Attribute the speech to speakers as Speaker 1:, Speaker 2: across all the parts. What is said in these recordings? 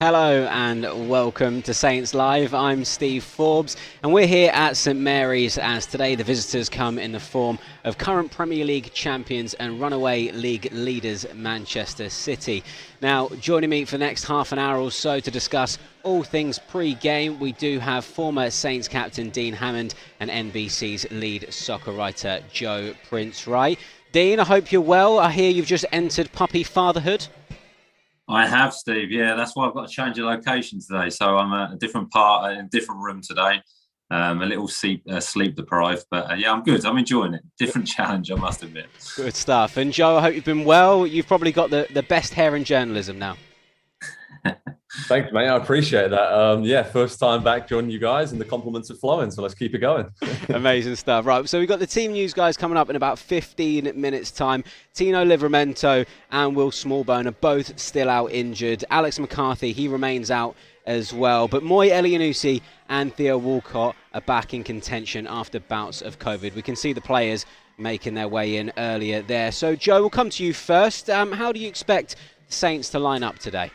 Speaker 1: Hello and welcome to Saints Live. I'm Steve Forbes and we're here at St Mary's as today the visitors come in the form of current Premier League champions and runaway league leaders Manchester City. Now joining me for the next half an hour or so to discuss all things pre-game, we do have former Saints captain Dean Hammond and NBC's lead soccer writer Joe Prince-Wright. Dean, I hope you're well. I hear you've just entered puppy fatherhood.
Speaker 2: I have, Steve. Yeah, that's why I've got to change the location today. So I'm at a different part, in a different room today. A little sleep deprived, but yeah, I'm good. I'm enjoying it. Different challenge, I must admit.
Speaker 1: Good stuff. And Joe, I hope you've been well. You've probably got the best hair in journalism now.
Speaker 3: Thanks, mate. I appreciate that. First time back joining you guys, and the compliments are flowing, so let's keep it going.
Speaker 1: Amazing stuff. Right, so we've got the team news guys coming up in about 15 minutes' time. Tino Livramento and Will Smallbone are both still out injured. Alex McCarthy, he remains out as well. But Moy Elyounoussi and Theo Walcott are back in contention after bouts of COVID. We can see the players making their way in earlier there. So, Joe, we'll come to you first. How do you expect the Saints to line up today?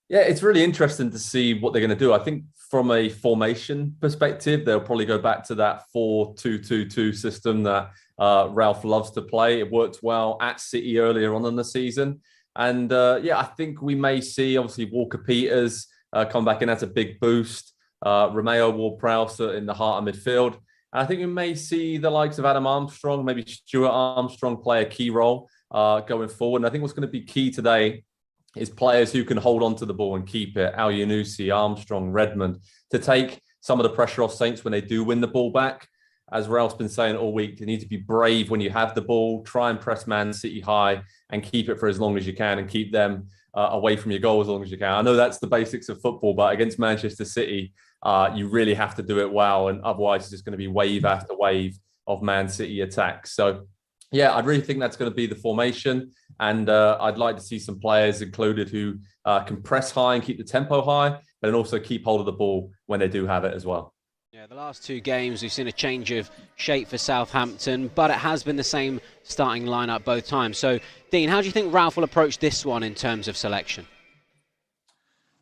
Speaker 3: Yeah, it's really interesting to see what they're going to do. I think from a formation perspective, they'll probably go back to that 4-2-2-2 system that Ralph loves to play. It worked well at City earlier on in the season. And I think we may see, obviously, Walker-Peters come back in. That's a big boost. Romeo Ward-Prowse in the heart of midfield. And I think we may see the likes of Adam Armstrong, maybe Stuart Armstrong play a key role going forward. And I think what's going to be key today is players who can hold on to the ball and keep it. Elyounoussi, Armstrong, Redmond, to take some of the pressure off Saints when they do win the ball back. As Ralph's been saying all week, you need to be brave when you have the ball, try and press Man City high and keep it for as long as you can and keep them away from your goal as long as you can. I know that's the basics of football, but against Manchester City, you really have to do it well, and otherwise it's just going to be wave after wave of Man City attacks. So yeah, I really think that's going to be the formation. And I'd like to see some players included who can press high and keep the tempo high, but then also keep hold of the ball when they do have it as well.
Speaker 1: Yeah, the last two games we've seen a change of shape for Southampton, but it has been the same starting lineup both times. So, Dean, how do you think Ralph will approach this one in terms of selection?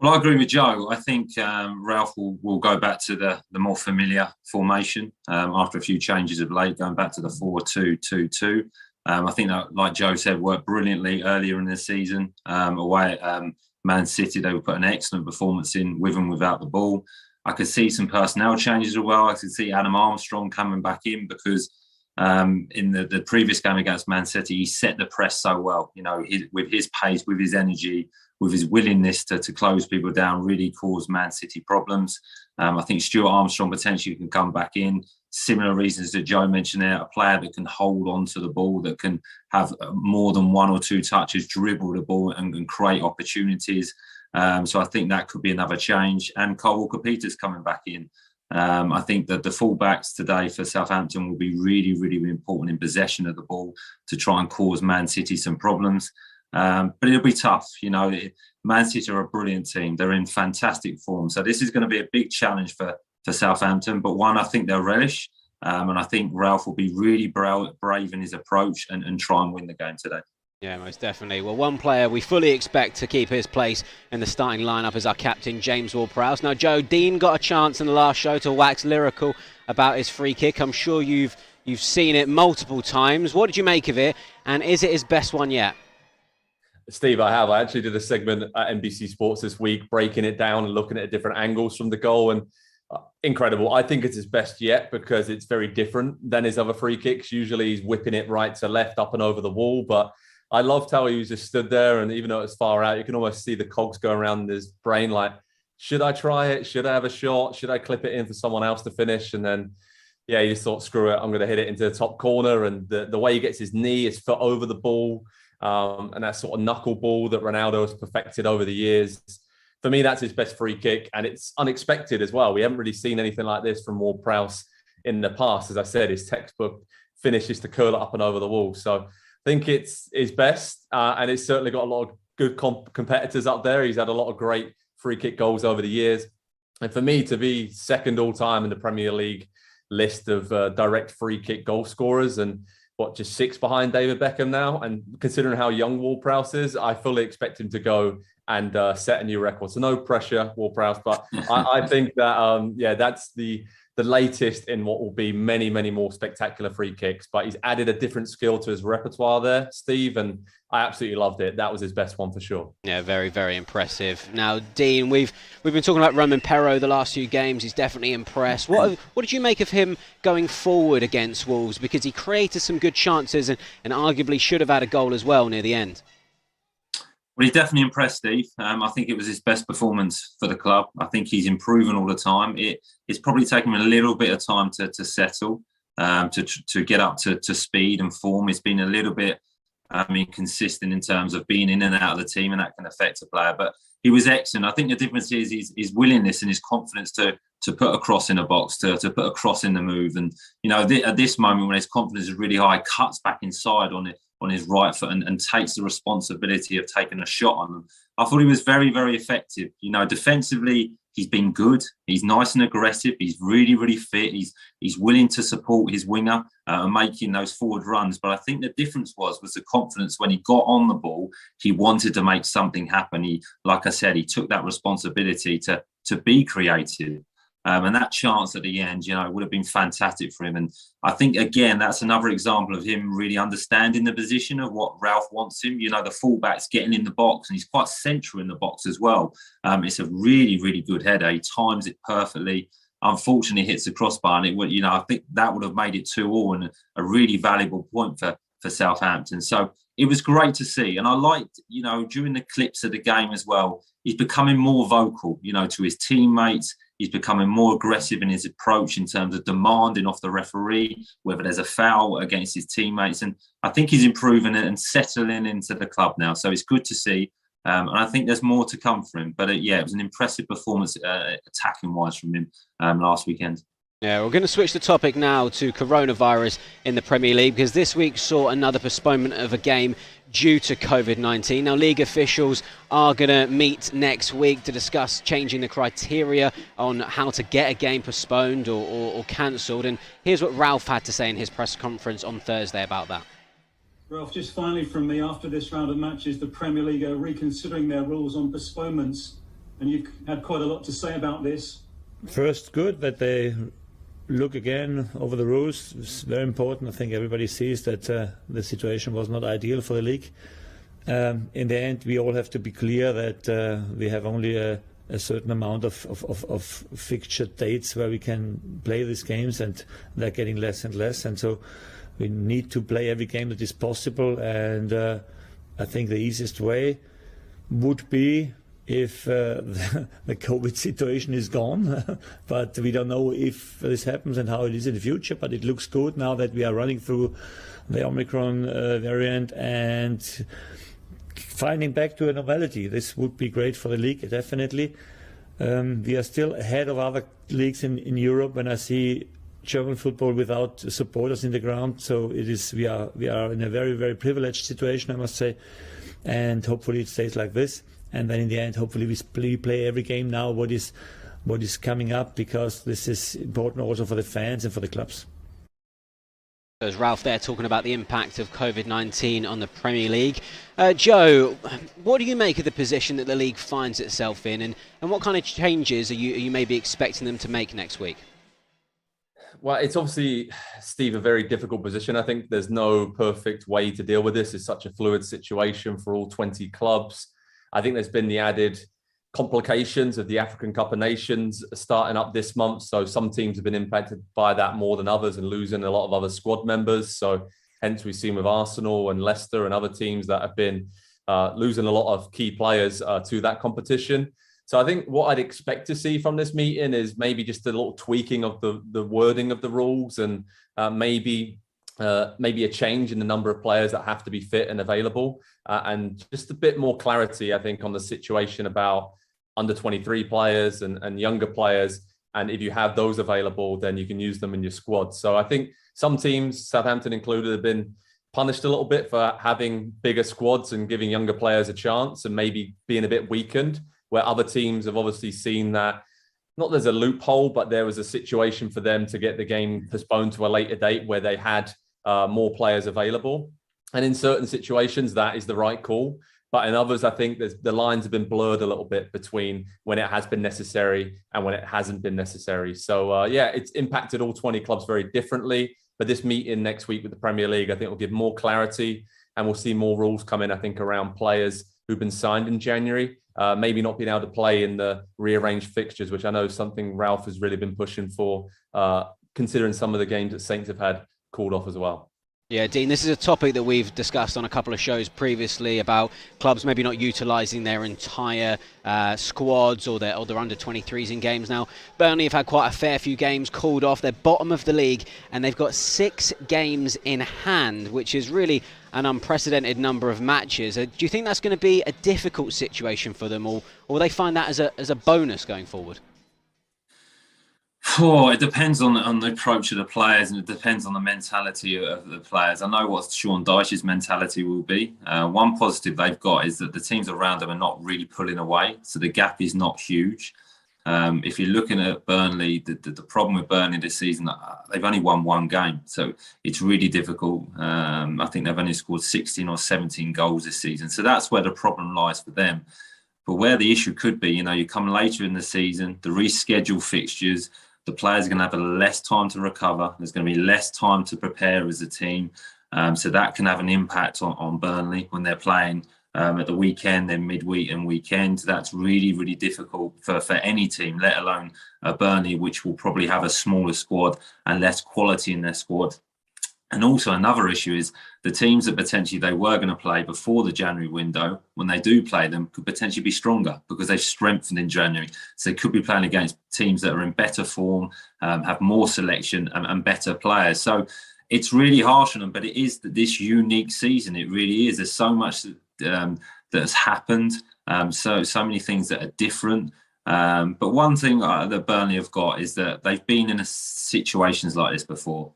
Speaker 2: Well, I agree with Joe. I think Ralph will go back to the more familiar formation after a few changes of late, going back to the 4-2-2-2. I think that, like Joe said, worked brilliantly earlier in the season. Away at Man City, they would put an excellent performance in with and without the ball. I could see some personnel changes as well. I could see Adam Armstrong coming back in because in the previous game against Man City, he set the press so well. You know, with his pace, with his energy, with his willingness to close people down, really caused Man City problems. I think Stuart Armstrong potentially can come back in. Similar reasons that Joe mentioned there, a player that can hold on to the ball, that can have more than one or two touches, dribble the ball and create opportunities. So I think that could be another change. And Kyle Walker-Peters coming back in. I think that the fullbacks today for Southampton will be really, really important in possession of the ball to try and cause Man City some problems. But it'll be tough. You know, Man City are a brilliant team. They're in fantastic form. So this is going to be a big challenge for Southampton, but one I think they'll relish. And I think Ralph will be really brave in his approach and try and win the game today.
Speaker 1: Yeah, most definitely. Well, one player we fully expect to keep his place in the starting lineup is our captain, James Ward-Prowse. Now, Joe, Dean got a chance in the last show to wax lyrical about his free kick. I'm sure you've seen it multiple times. What did you make of it? And is it his best one yet?
Speaker 3: Steve, I have. I actually did a segment at NBC Sports this week, breaking it down and looking at different angles from the goal. And incredible. I think it's his best yet because it's very different than his other free kicks. Usually he's whipping it right to left, up and over the wall. But I loved how he was just stood there. And even though it's far out, you can almost see the cogs going around in his brain. Like, should I try it? Should I have a shot? Should I clip it in for someone else to finish? And then, yeah, he just thought, screw it. I'm going to hit it into the top corner. And the way he gets his knee, his foot over the ball, and that sort of knuckleball that Ronaldo has perfected over the years. For me, that's his best free kick, and it's unexpected as well. We haven't really seen anything like this from Ward-Prowse in the past. As I said, his textbook finish is to curl it up and over the wall. So I think it's his best, and it's certainly got a lot of good competitors up there. He's had a lot of great free kick goals over the years. And for me to be second all time in the Premier League list of direct free kick goal scorers, and just 6 behind David Beckham now. And considering how young Ward-Prowse is, I fully expect him to go and set a new record. So no pressure, Ward-Prowse. But I think that, that's the latest in what will be many, many more spectacular free kicks. But he's added a different skill to his repertoire there, Steve, and I absolutely loved it. That was his best one for sure.
Speaker 1: Yeah, very, very impressive. Now, Dean, we've been talking about Romain Perraud the last few games. He's definitely impressed. What did you make of him going forward against Wolves? Because he created some good chances and arguably should have had a goal as well near the end.
Speaker 2: Well, he's definitely impressed, Steve. I think it was his best performance for the club. I think he's improving all the time. It's probably taken him a little bit of time to settle, to get up to speed and form. It's been a little bit inconsistent in terms of being in and out of the team, and that can affect a player. But he was excellent. I think the difference is his willingness and his confidence to put a cross in a box, to put a cross in the move. And, at this moment when his confidence is really high, cuts back inside on his right foot and takes the responsibility of taking a shot on them. I thought he was very, very effective. Defensively, he's been good. He's nice and aggressive. He's really, really fit. He's willing to support his winger and making those forward runs. But I think the difference was the confidence when he got on the ball. He wanted to make something happen. Like I said, he took that responsibility to be creative. And that chance at the end, would have been fantastic for him. And I think, again, that's another example of him really understanding the position of what Ralph wants him. The fullback's getting in the box, and he's quite central in the box as well. It's a really, really good header. He times it perfectly. Unfortunately, hits the crossbar, and it would, I think that would have made it 2-2 and a really valuable point for Southampton. So it was great to see. And I liked, during the clips of the game as well, he's becoming more vocal, to his teammates. He's becoming more aggressive in his approach in terms of demanding off the referee, whether there's a foul against his teammates. And I think he's improving it and settling into the club now. So it's good to see. And I think there's more to come for him. But it was an impressive performance attacking-wise from him last weekend.
Speaker 1: Yeah, we're going to switch the topic now to coronavirus in the Premier League, because this week saw another postponement of a game due to COVID-19. Now, league officials are going to meet next week to discuss changing the criteria on how to get a game postponed or cancelled. And here's what Ralph had to say in his press conference on Thursday about that.
Speaker 4: Ralph, just finally from me, after this round of matches, the Premier League are reconsidering their rules on postponements, and you've had quite a lot to say about this.
Speaker 5: First, good that they look again over the rules. It's very important. I think everybody sees that the situation was not ideal for the league. In the end, we all have to be clear that we have only a certain amount of fixture dates where we can play these games, and they're getting less and less. And so we need to play every game that is possible. And I think the easiest way would be if the COVID situation is gone, but we don't know if this happens and how it is in the future. But it looks good now that we are running through the Omicron variant and finding back to a normality. This would be great for the league, definitely. We are still ahead of other leagues in Europe when I see German football without supporters in the ground. So we are in a very, very privileged situation, I must say, and hopefully it stays like this. And then in the end, hopefully we play every game now what is coming up, because this is important also for the fans and for the clubs.
Speaker 1: There's Ralph there talking about the impact of COVID-19 on the Premier League. Joe, what do you make of the position that the league finds itself in, and what kind of changes are you maybe expecting them to make next week?
Speaker 3: Well, it's obviously, Steve, a very difficult position. I think there's no perfect way to deal with this. It's such a fluid situation for all 20 clubs. I think there's been the added complications of the African Cup of Nations starting up this month. So some teams have been impacted by that more than others and losing a lot of other squad members. So hence we've seen with Arsenal and Leicester and other teams that have been losing a lot of key players to that competition. So I think what I'd expect to see from this meeting is maybe just a little tweaking of the wording of the rules, and maybe a change in the number of players that have to be fit and available, and just a bit more clarity, I think, on the situation about under 23 players and younger players. And if you have those available, then you can use them in your squad. So I think some teams, Southampton included, have been punished a little bit for having bigger squads and giving younger players a chance and maybe being a bit weakened, where other teams have obviously seen that not there's a loophole, but there was a situation for them to get the game postponed to a later date where they had more players available. And in certain situations, that is the right call. But in others, I think the lines have been blurred a little bit between when it has been necessary and when it hasn't been necessary. So, it's impacted all 20 clubs very differently. But this meeting next week with the Premier League, I think will give more clarity, and we'll see more rules come in, I think, around players who've been signed in January, maybe not being able to play in the rearranged fixtures, which I know is something Ralph has really been pushing for, considering some of the games that Saints have had called off as well.
Speaker 1: Yeah, Dean, this is a topic that we've discussed on a couple of shows previously about clubs maybe not utilising their entire squads or their under-23s in games. Now, Burnley have had quite a fair few games called off. They're bottom of the league and they've got 6 games in hand, which is really an unprecedented number of matches. Do you think that's going to be a difficult situation for them, or will they find that as a bonus going forward?
Speaker 2: Oh, it depends on the approach of the players, and it depends on the mentality of the players. I know what Sean Dyche's mentality will be. One positive they've got is that the teams around them are not really pulling away, so the gap is not huge. If you're looking at Burnley, the problem with Burnley this season, they've only won 1 game, so it's really difficult. I think they've only scored 16 or 17 goals this season, so that's where the problem lies for them. But where the issue could be, you come later in the season, the rescheduled fixtures, the players are going to have less time to recover. There's going to be less time to prepare as a team. So that can have an impact on Burnley when they're playing at the weekend, then midweek and weekend. That's really, really difficult for any team, let alone Burnley, which will probably have a smaller squad and less quality in their squad. And also another issue is the teams that potentially they were going to play before the January window, when they do play them, could potentially be stronger because they've strengthened in January. So they could be playing against teams that are in better form, have more selection and better players. So it's really harsh on them, but it is this unique season. It really is. There's so much that has happened. So many things that are different. But one thing that Burnley have got is that they've been in situations like this before.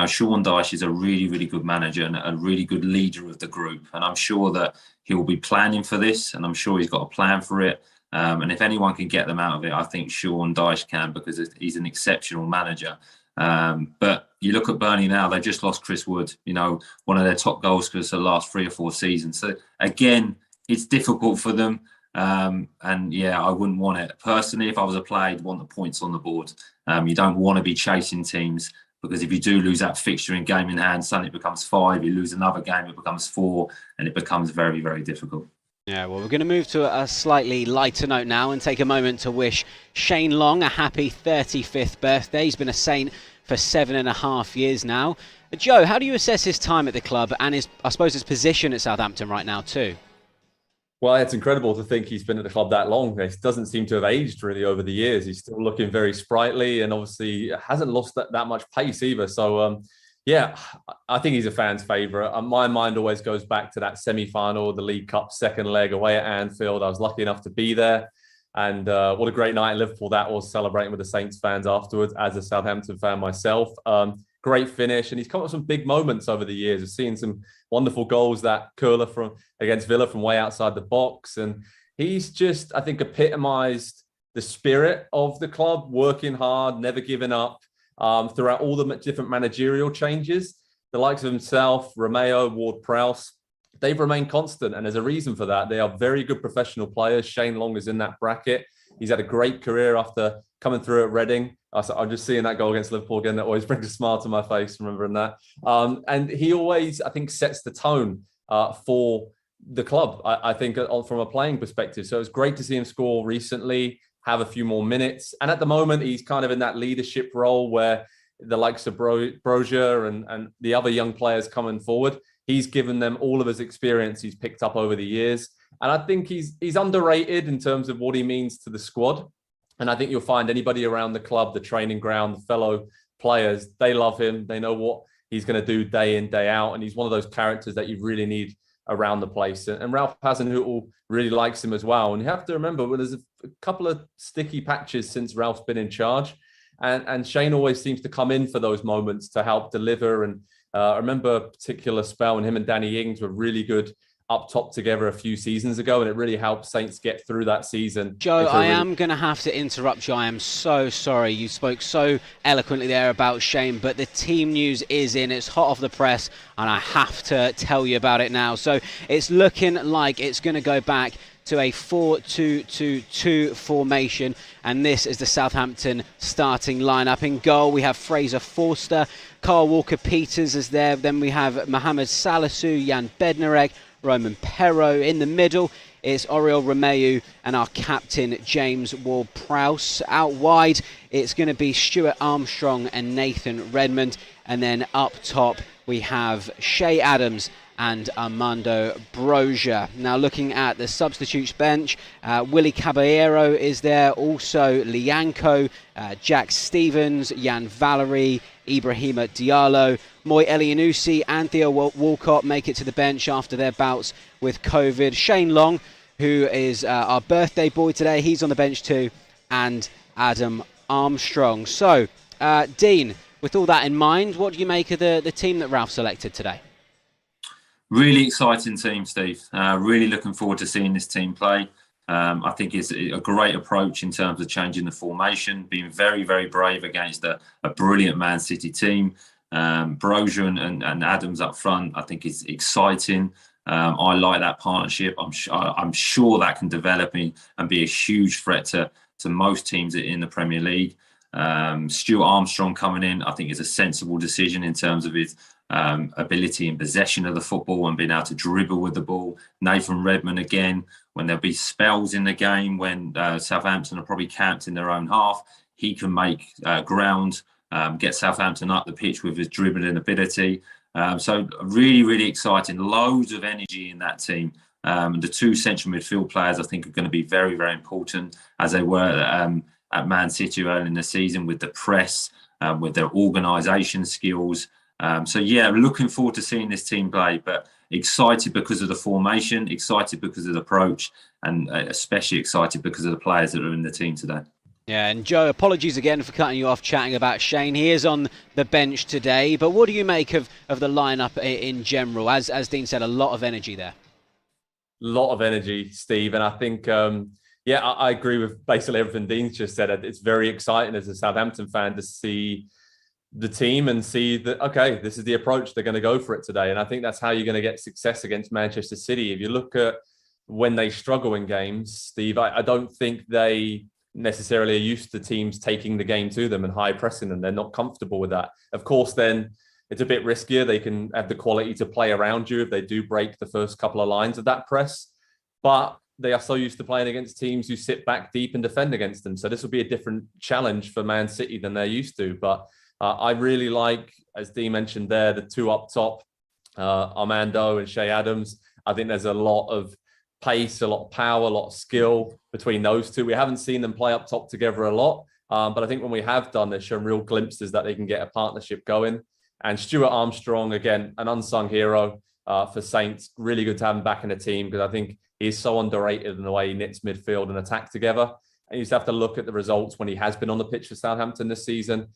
Speaker 2: Sean Dyche is a really, really good manager and a really good leader of the group. And I'm sure that he'll be planning for this, and I'm sure he's got a plan for it. And if anyone can get them out of it, I think Sean Dyche can, because he's an exceptional manager. But you look at Burnley now, they've just lost Chris Wood, one of their top goal scorers for the last 3 or 4 seasons. So again, it's difficult for them. I wouldn't want it. Personally, if I was a player, I'd want the points on the board. You don't want to be chasing teams, because if you do lose that fixture in game in hand, suddenly it becomes 5. You lose another game, it becomes 4, and it becomes very, very difficult.
Speaker 1: Yeah, well, we're going to move to a slightly lighter note now and take a moment to wish Shane Long a happy 35th birthday. He's been a Saint for 7.5 years now. Joe, how do you assess his time at the club and his position at Southampton right now too?
Speaker 3: Well, it's incredible to think he's been at the club that long. He doesn't seem to have aged really over the years. He's still looking very sprightly and obviously hasn't lost that much pace either. So, I think he's a fan's favourite. My mind always goes back to that semi-final, the League Cup second leg away at Anfield. I was lucky enough to be there. And what a great night in Liverpool that was, celebrating with the Saints fans afterwards as a Southampton fan myself. Great finish, and he's come up with some big moments over the years. We've seen some wonderful goals, that curler against Villa from way outside the box, and he's just, I think, epitomised the spirit of the club, working hard, never giving up throughout all the different managerial changes. The likes of himself, Romeo, Ward-Prowse, they've remained constant, and there's a reason for that. They are very good professional players. Shane Long is in that bracket. He's had a great career after coming through at Reading. I'm just seeing that goal against Liverpool again. That always brings a smile to my face, remembering that. And he always, I think, sets the tone for the club, I think, from a playing perspective. So it's great to see him score recently, have a few more minutes. And at the moment, he's kind of in that leadership role where the likes of Brozier and the other young players coming forward, he's given them all of his experience he's picked up over the years. And I think he's underrated in terms of what he means to the squad. And I think you'll find anybody around the club, the training ground, the fellow players, they love him. They know what he's going to do day in, day out. And he's one of those characters that you really need around the place. And Ralph Hasenhüttl really likes him as well. And you have to remember, well, there's a couple of sticky patches since Ralph's been in charge. And Shane always seems to come in for those moments to help deliver. And I remember a particular spell when him and Danny Ings were really good up top together a few seasons ago, and it really helped Saints get through that season.
Speaker 1: Joe, I am going to have to interrupt you. I am so sorry. You spoke so eloquently there about Shane, but the team news is in. It's hot off the press, and I have to tell you about it now. So it's looking like it's going to go back to a 4-2-2-2 formation, and this is the Southampton starting lineup. In goal, we have Fraser Forster, Carl Walker-Peters is there. Then we have Mohammed Salisu, Jan Bednarek, Romain Perraud. In the middle, it's Oriol Romeu and our captain, James Ward-Prowse. Out wide, it's going to be Stuart Armstrong and Nathan Redmond. And then up top, we have Shea Adams and Armando Broja. Now looking at the substitutes bench, Willie Caballero is there, also Lianco, Jack Stevens, Jan Valery, Ibrahima Diallo, Moy Elianusi and Theo Walcott make it to the bench after their bouts with COVID. Shane Long, who is our birthday boy today, he's on the bench too, and Adam Armstrong. So, Dean, with all that in mind, what do you make of the team that Ralph selected today?
Speaker 2: Really exciting team, Steve. Really looking forward to seeing this team play. I think it's a great approach in terms of changing the formation, being very, very brave against a brilliant Man City team. Broja and Adams up front, I think is exciting. I like that partnership. I'm sure that can develop and be a huge threat to most teams in the Premier League. Stuart Armstrong coming in, I think, is a sensible decision in terms of his ability in possession of the football and being able to dribble with the ball. Nathan Redmond, again, when there'll be spells in the game when Southampton are probably camped in their own half, he can make ground, get Southampton up the pitch with his dribbling ability. So really, really exciting. Loads of energy in that team. The two central midfield players, I think, are going to be very, very important, as they were at Man City early in the season, with the press, with their organisation skills. So yeah, looking forward to seeing this team play, but excited because of the formation, excited because of the approach, and especially excited because of the players that are in the team today.
Speaker 1: Yeah, and Joe, apologies again for cutting you off chatting about Shane. He is on the bench today, but what do you make of the lineup in general? As Dean said, a lot of energy there.
Speaker 3: Lot of energy, Steve, and I think I agree with basically everything Dean's just said. It's very exciting as a Southampton fan to see the team and see that, okay, this is the approach, they're going to go for it today. And I think that's how you're going to get success against Manchester City. If you look at when they struggle in games, Steve, I don't think they necessarily are used to teams taking the game to them and high pressing them. They're not comfortable with that. Of course, then it's a bit riskier. They can have the quality to play around you if they do break the first couple of lines of that press. But they are so used to playing against teams who sit back deep and defend against them. So this will be a different challenge for Man City than they're used to. But I really like, as Dee mentioned there, the two up top, Armando and Shea Adams. I think there's a lot of pace, a lot of power, a lot of skill between those two. We haven't seen them play up top together a lot, but I think when we have done, they've shown real glimpses that they can get a partnership going. And Stuart Armstrong, again, an unsung hero for Saints. Really good to have him back in the team, because I think he's so underrated in the way he knits midfield and attack together. And you just have to look at the results when he has been on the pitch for Southampton this season.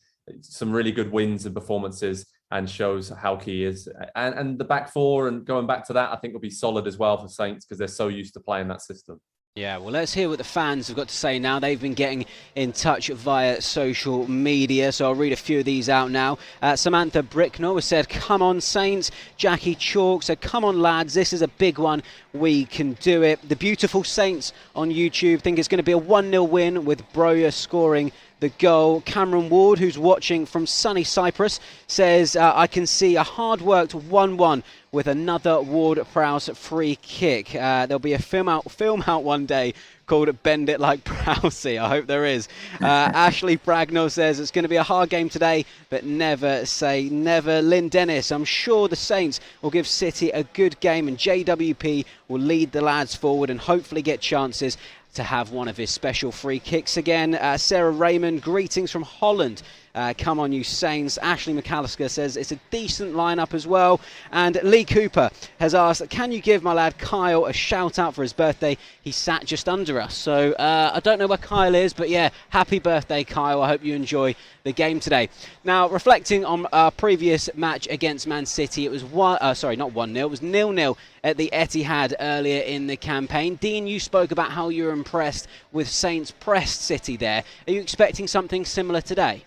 Speaker 3: Some really good wins and performances, and shows how key he is. And the back four, and going back to that, I think will be solid as well for Saints, because they're so used to playing that system.
Speaker 1: Yeah, well, let's hear what the fans have got to say now. They've been getting in touch via social media, so I'll read a few of these out now. Samantha Bricknell said, "Come on, Saints." Jackie Chalk said, "Come on, lads, this is a big one. We can do it." The Beautiful Saints on YouTube think it's going to be a 1-0 win, with Broja scoring the goal. Cameron Ward, who's watching from sunny Cyprus, says, "I can see a hard-worked 1-1 with another Ward-Prowse free kick." There'll be a film out one day called Bend It Like Prowsey. I hope there is. Ashley Bragnell says, "It's going to be a hard game today, but never say never." Lynn Dennis, "I'm sure the Saints will give City a good game, and JWP will lead the lads forward and hopefully get chances to have one of his special free kicks again." Sarah Raymond, greetings from Holland. Come on, you Saints. Ashley McAllister says it's a decent lineup as well. And Lee Cooper has asked, can you give my lad Kyle a shout out for his birthday? He sat just under us. So I don't know where Kyle is, but yeah, happy birthday, Kyle. I hope you enjoy the game today. Now, reflecting on our previous match against Man City, it was not 1-0, it was 0-0 at the Etihad earlier in the campaign. Dean, you spoke about how you were impressed with Saints pressed City there. Are you expecting something similar today?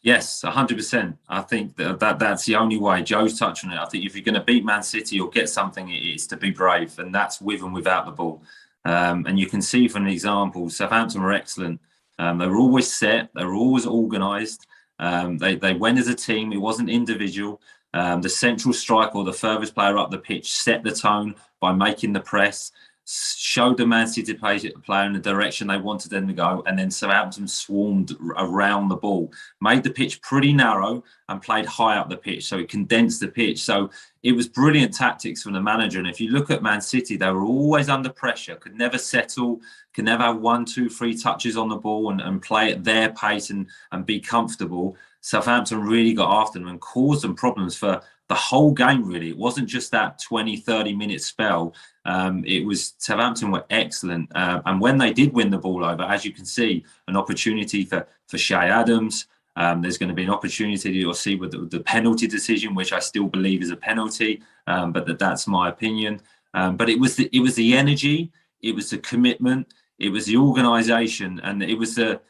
Speaker 2: Yes, 100%. I think that's the only way. Joe's touched on it. I think if you're going to beat Man City or get something, it's to be brave, and that's with and without the ball. And you can see from the example, Southampton were excellent. They were always set. They were always organised. They went as a team. It wasn't individual. The central striker or the furthest player up the pitch set the tone by making the press, showed the Man City player in the direction they wanted them to go, and then Southampton swarmed around the ball, made the pitch pretty narrow and played high up the pitch, so it condensed the pitch. So it was brilliant tactics from the manager. And if you look at Man City, they were always under pressure, could never settle, could never have 1, 2, 3 touches on the ball and play at their pace and be comfortable. Southampton really got after them and caused them problems for the whole game, really. It wasn't just that 20, 30-minute spell. It was Southampton were excellent. And when they did win the ball over, as you can see, an opportunity for Shay Adams. There's going to be an opportunity you'll see with the penalty decision, which I still believe is a penalty, but that's my opinion. But it was the energy, it was the commitment, it was the organisation, and it was the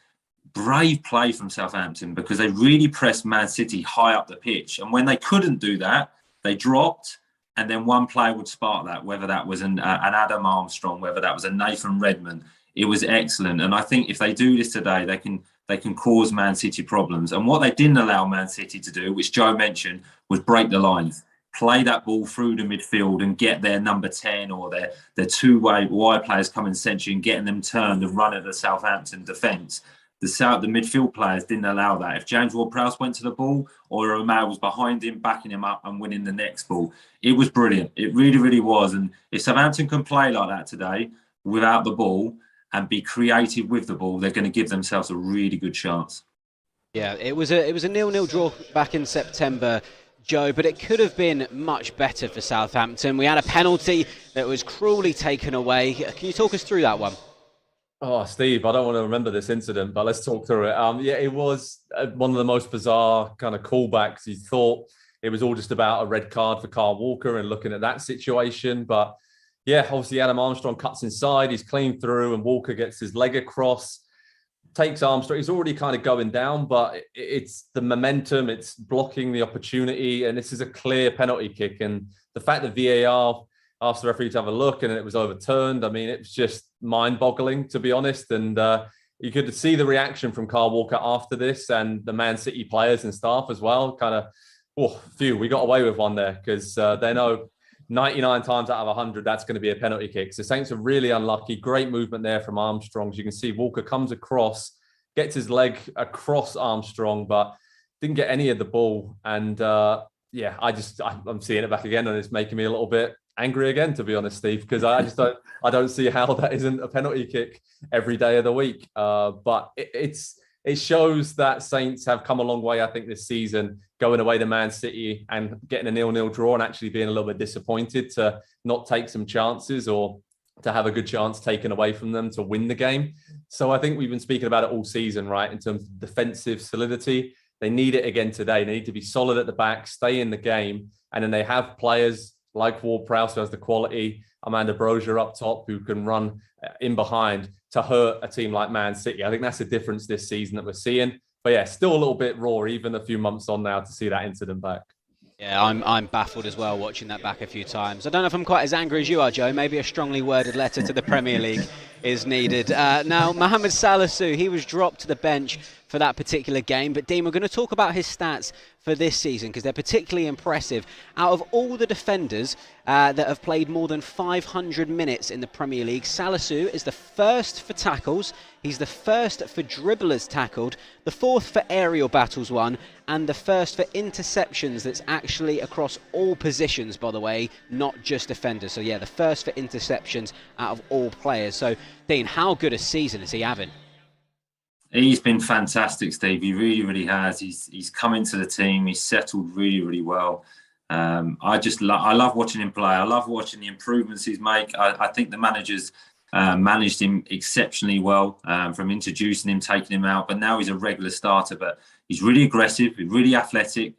Speaker 2: brave play from Southampton, because they really pressed Man City high up the pitch. And when they couldn't do that, they dropped, and then one player would spark that, whether that was an Adam Armstrong, whether that was a Nathan Redmond. It was excellent. And I think if they do this today, they can cause Man City problems. And what they didn't allow Man City to do, which Joe mentioned, was break the lines, play that ball through the midfield and get their number 10 or their two-way wide players coming century and getting them turned and run at the Southampton defence. The midfield players didn't allow that. If James Ward-Prowse went to the ball or Romain was behind him, backing him up and winning the next ball, it was brilliant. It really, really was. And if Southampton can play like that today without the ball and be creative with the ball, they're going to give themselves a really good chance.
Speaker 1: Yeah, it was a 0-0 draw back in September, Joe, but it could have been much better for Southampton. We had a penalty that was cruelly taken away. Can you talk us through that one?
Speaker 3: Oh, Steve, I don't want to remember this incident, but let's talk through it. Yeah, it was one of the most bizarre kind of callbacks. You thought it was all just about a red card for Kyle Walker and looking at that situation. But yeah, obviously Adam Armstrong cuts inside, he's clean through, and Walker gets his leg across, takes Armstrong. He's already kind of going down, but it's the momentum, it's blocking the opportunity, and this is a clear penalty kick. And the fact that VAR asked the referee to have a look and it was overturned, I mean, it was just mind-boggling, to be honest. And you could see the reaction from Kyle Walker after this, and the Man City players and staff as well. Kind of, we got away with one there, because they know 99 times out of 100 that's going to be a penalty kick. So Saints are really unlucky. Great movement there from Armstrong. As you can see, Walker comes across, gets his leg across Armstrong, but didn't get any of the ball. And I'm seeing it back again, and it's making me a little bit angry again, to be honest, Steve, because I don't see how that isn't a penalty kick every day of the week. But it shows that Saints have come a long way, I think, this season, going away to Man City and getting a 0-0 draw and actually being a little bit disappointed to not take some chances or to have a good chance taken away from them to win the game. So I think we've been speaking about it all season, right, in terms of defensive solidity. They need it again today. They need to be solid at the back, stay in the game, and then they have players like Ward-Prowse, who has the quality, Amanda Brozier up top, who can run in behind to hurt a team like Man City. I think that's the difference this season that we're seeing. But yeah, still a little bit raw, even a few months on now, to see that incident back.
Speaker 1: Yeah, I'm baffled as well, watching that back a few times. I don't know if I'm quite as angry as you are, Joe. Maybe a strongly worded letter to the Premier League is needed. Now, Mohammed Salisu, he was dropped to the bench for that particular game. But Dean, we're going to talk about his stats for this season, because they're particularly impressive. Out of all the defenders that have played more than 500 minutes in the Premier League, Salisu is the first for tackles, he's the first for dribblers tackled, the fourth for aerial battles won, and the first for interceptions. That's actually across all positions, by the way, not just defenders. So yeah, the first for interceptions out of all players. So Dean, how good a season is he having?
Speaker 2: He's been fantastic, Steve. He really, really has. He's come into the team. He's settled really, really well. I love watching him play. I love watching the improvements he's made. I think the managers managed him exceptionally well, from introducing him, taking him out. But now he's a regular starter. But he's really aggressive, really athletic,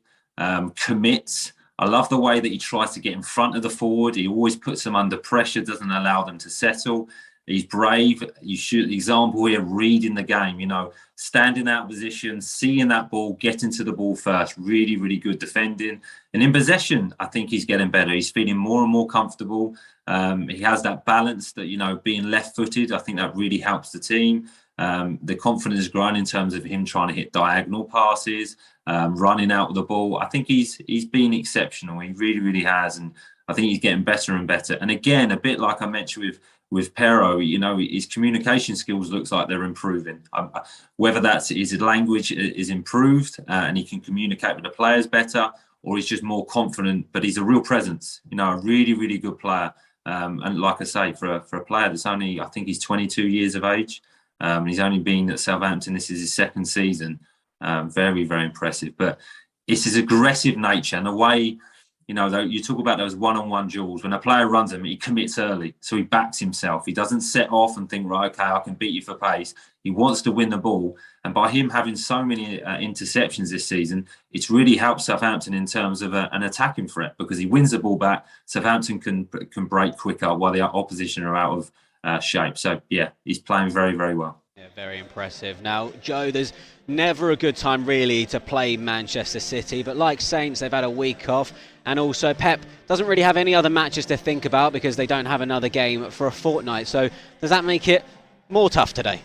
Speaker 2: commits. I love the way that he tries to get in front of the forward. He always puts them under pressure, doesn't allow them to settle. He's brave. You should example here, reading the game, standing out of position, seeing that ball, getting to the ball first. Really, really good defending. And in possession, I think he's getting better. He's feeling more and more comfortable. He has that balance that, being left-footed, I think that really helps the team. The confidence is growing in terms of him trying to hit diagonal passes, running out of the ball. I think he's been exceptional. He really, really has. And I think he's getting better and better. And again, a bit like I mentioned with Perraud, his communication skills looks like they're improving. Whether that's his language is improved and he can communicate with the players better, or he's just more confident, but he's a real presence, a really, really good player. And like I say, for a player that's only, I think he's 22 years of age, he's only been at Southampton, this is his second season. Very, very impressive. But it's his aggressive nature and the way, you talk about those one-on-one duels. When a player runs him, he commits early. So he backs himself. He doesn't set off and think, right, okay, I can beat you for pace. He wants to win the ball. And by him having so many interceptions this season, it's really helped Southampton in terms of an attacking threat, because he wins the ball back. Southampton can break quicker while the opposition are out of shape. So, yeah, he's playing very, very well.
Speaker 1: Yeah, very impressive. Now, Joe, there's never a good time really to play Manchester City, but like Saints, they've had a week off, and also Pep doesn't really have any other matches to think about because they don't have another game for a fortnight. So does that make it more tough today?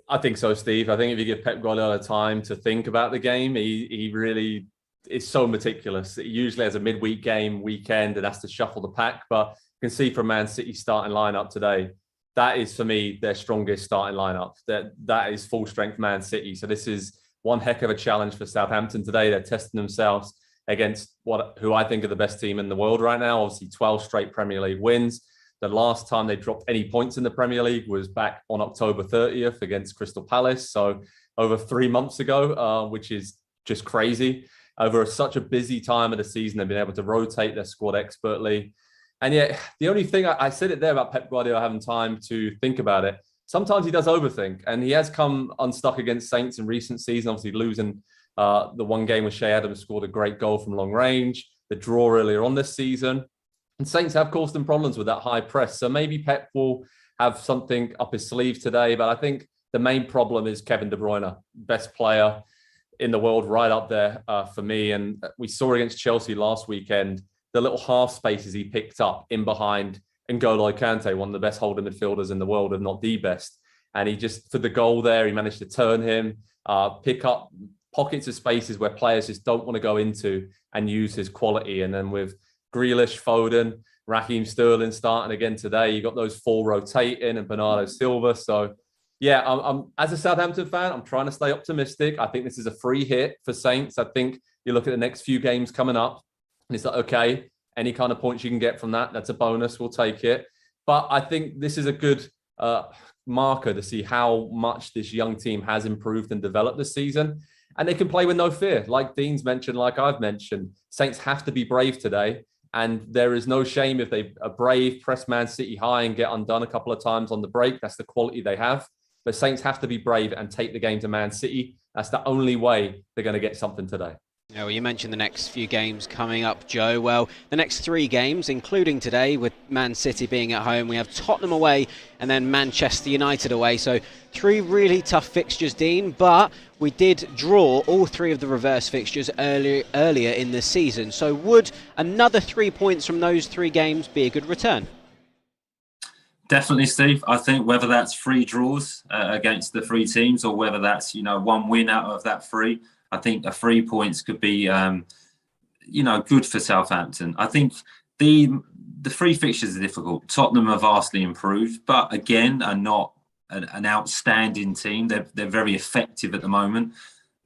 Speaker 3: I think so, Steve. I think if you give Pep Guardiola time to think about the game, he really is so meticulous. He usually has a midweek game, weekend, and has to shuffle the pack. But you can see from Man City's starting lineup today, that is, for me, their strongest starting lineup. That is full strength Man City. So this is one heck of a challenge for Southampton today. They're testing themselves against who I think are the best team in the world right now. Obviously, 12 straight Premier League wins. The last time they dropped any points in the Premier League was back on October 30th against Crystal Palace. So over 3 months ago, which is just crazy. Over such a busy time of the season, they've been able to rotate their squad expertly. And yet, the only thing I said it there about Pep Guardiola having time to think about it, sometimes he does overthink. And he has come unstuck against Saints in recent seasons, obviously losing the one game where Shea Adams scored a great goal from long range, the draw earlier on this season. And Saints have caused them problems with that high press. So maybe Pep will have something up his sleeve today. But I think the main problem is Kevin De Bruyne, best player in the world, right up there for me. And we saw against Chelsea last weekend, the little half spaces he picked up in behind N'Golo Kante, one of the best holding midfielders in the world, if not the best. And he just, for the goal there, he managed to turn him, pick up pockets of spaces where players just don't want to go into and use his quality. And then with Grealish, Foden, Raheem Sterling starting again today, you got those four rotating and Bernardo Silva. So, yeah, I'm as a Southampton fan, I'm trying to stay optimistic. I think this is a free hit for Saints. I think you look at the next few games coming up, and it's like, okay, any kind of points you can get from that, that's a bonus. We'll take it. But I think this is a good marker to see how much this young team has improved and developed this season. And they can play with no fear. Like Dean's mentioned, like I've mentioned, Saints have to be brave today. And there is no shame if they are brave, press Man City high and get undone a couple of times on the break. That's the quality they have. But Saints have to be brave and take the game to Man City. That's the only way they're going to get something today.
Speaker 1: Yeah, well, you mentioned the next few games coming up, Joe. Well, the next 3 games, including today, with Man City being at home, we have Tottenham away and then Manchester United away. So 3 really tough fixtures, Dean, but we did draw all 3 of the reverse fixtures earlier in the season. So would another 3 points from those 3 games be a good return?
Speaker 2: Definitely, Steve. I think whether that's 3 draws against the 3 teams or whether that's, 1 win out of that 3, I think the 3 points could be, good for Southampton. I think the 3 fixtures are difficult. Tottenham are vastly improved, but again, are not an outstanding team. They're very effective at the moment.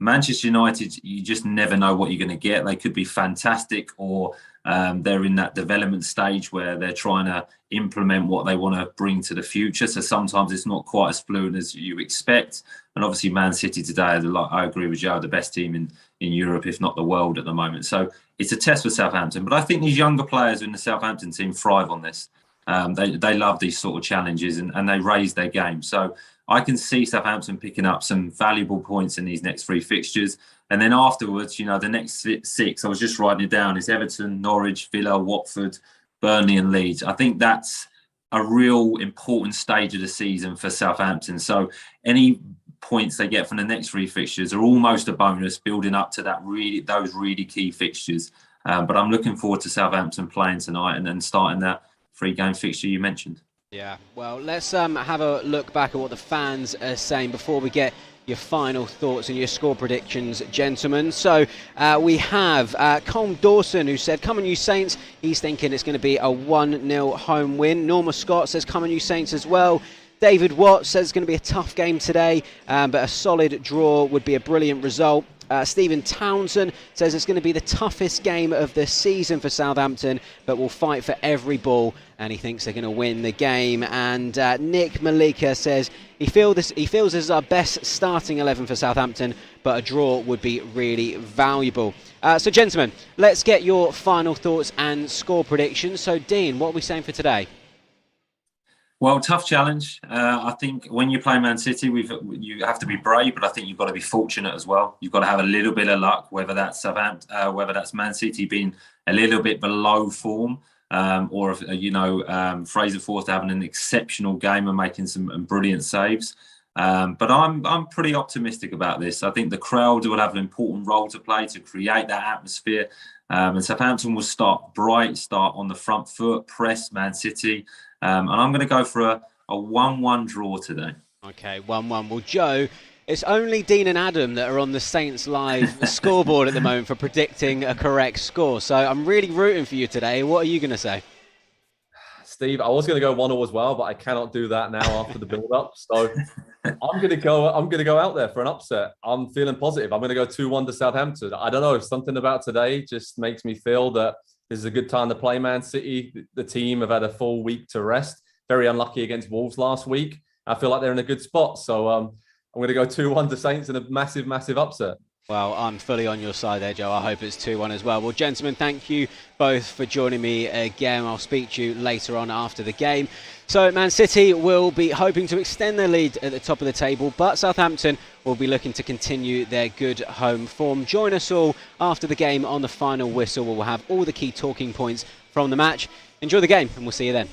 Speaker 2: Manchester United, you just never know what you're going to get. They could be fantastic or They're in that development stage where they're trying to implement what they want to bring to the future. So sometimes it's not quite as fluent as you expect. And obviously Man City today, I agree with Joe, the best team in Europe, if not the world at the moment. So it's a test for Southampton. But I think these younger players in the Southampton team thrive on this. They love these sort of challenges and they raise their game. So I can see Southampton picking up some valuable points in these next 3 fixtures. And then afterwards, the next 6, I was just writing it down, is Everton, Norwich, Villa, Watford, Burnley and Leeds. I think that's a real important stage of the season for Southampton. So any points they get from the next 3 fixtures are almost a bonus, building up to those really key fixtures. But I'm looking forward to Southampton playing tonight and then starting that 3-game fixture you mentioned.
Speaker 1: Yeah, well, let's have a look back at what the fans are saying before we get your final thoughts and your score predictions, gentlemen. So we have Colm Dawson, who said, "Come on you Saints." He's thinking it's going to be a 1-0 home win. Norma Scott says, "Come on you Saints" as well. David Watt says it's going to be a tough game today, but a solid draw would be a brilliant result. Stephen Townsend says it's going to be the toughest game of the season for Southampton, but will fight for every ball, and he thinks they're going to win the game. And Nick Malika says he feels this is our best starting 11 for Southampton, but a draw would be really valuable. So, gentlemen, let's get your final thoughts and score predictions. So, Dean, what are we saying for today?
Speaker 2: Well, tough challenge. I think when you play Man City, you have to be brave, but I think you've got to be fortunate as well. You've got to have a little bit of luck, whether that's Southampton, whether that's Man City being a little bit below form, or if, Fraser Forster having an exceptional game and making some brilliant saves. But I'm pretty optimistic about this. I think the crowd will have an important role to play to create that atmosphere. And Southampton will start bright, start on the front foot, press Man City. And I'm going to go for a 1-1 draw today. Okay,
Speaker 1: 1-1. Well, Joe, it's only Dean and Adam that are on the Saints Live scoreboard at the moment for predicting a correct score. So I'm really rooting for you today. What are you going to say?
Speaker 3: Steve, I was going to go 1-0 as well, but I cannot do that now after the build-up. So I'm going to go out there for an upset. I'm feeling positive. I'm going to go 2-1 to Southampton. I don't know, something about today just makes me feel that this is a good time to play Man City. The team have had a full week to rest. Very unlucky against Wolves last week. I feel like they're in a good spot. So I'm going to go 2-1 to Saints in a massive, massive upset.
Speaker 1: Well, I'm fully on your side there, Joe. I hope it's 2-1 as well. Well, gentlemen, thank you both for joining me again. I'll speak to you later on after the game. So Man City will be hoping to extend their lead at the top of the table, but Southampton will be looking to continue their good home form. Join us all after the game on the final whistle. We'll have all the key talking points from the match. Enjoy the game, and we'll see you then.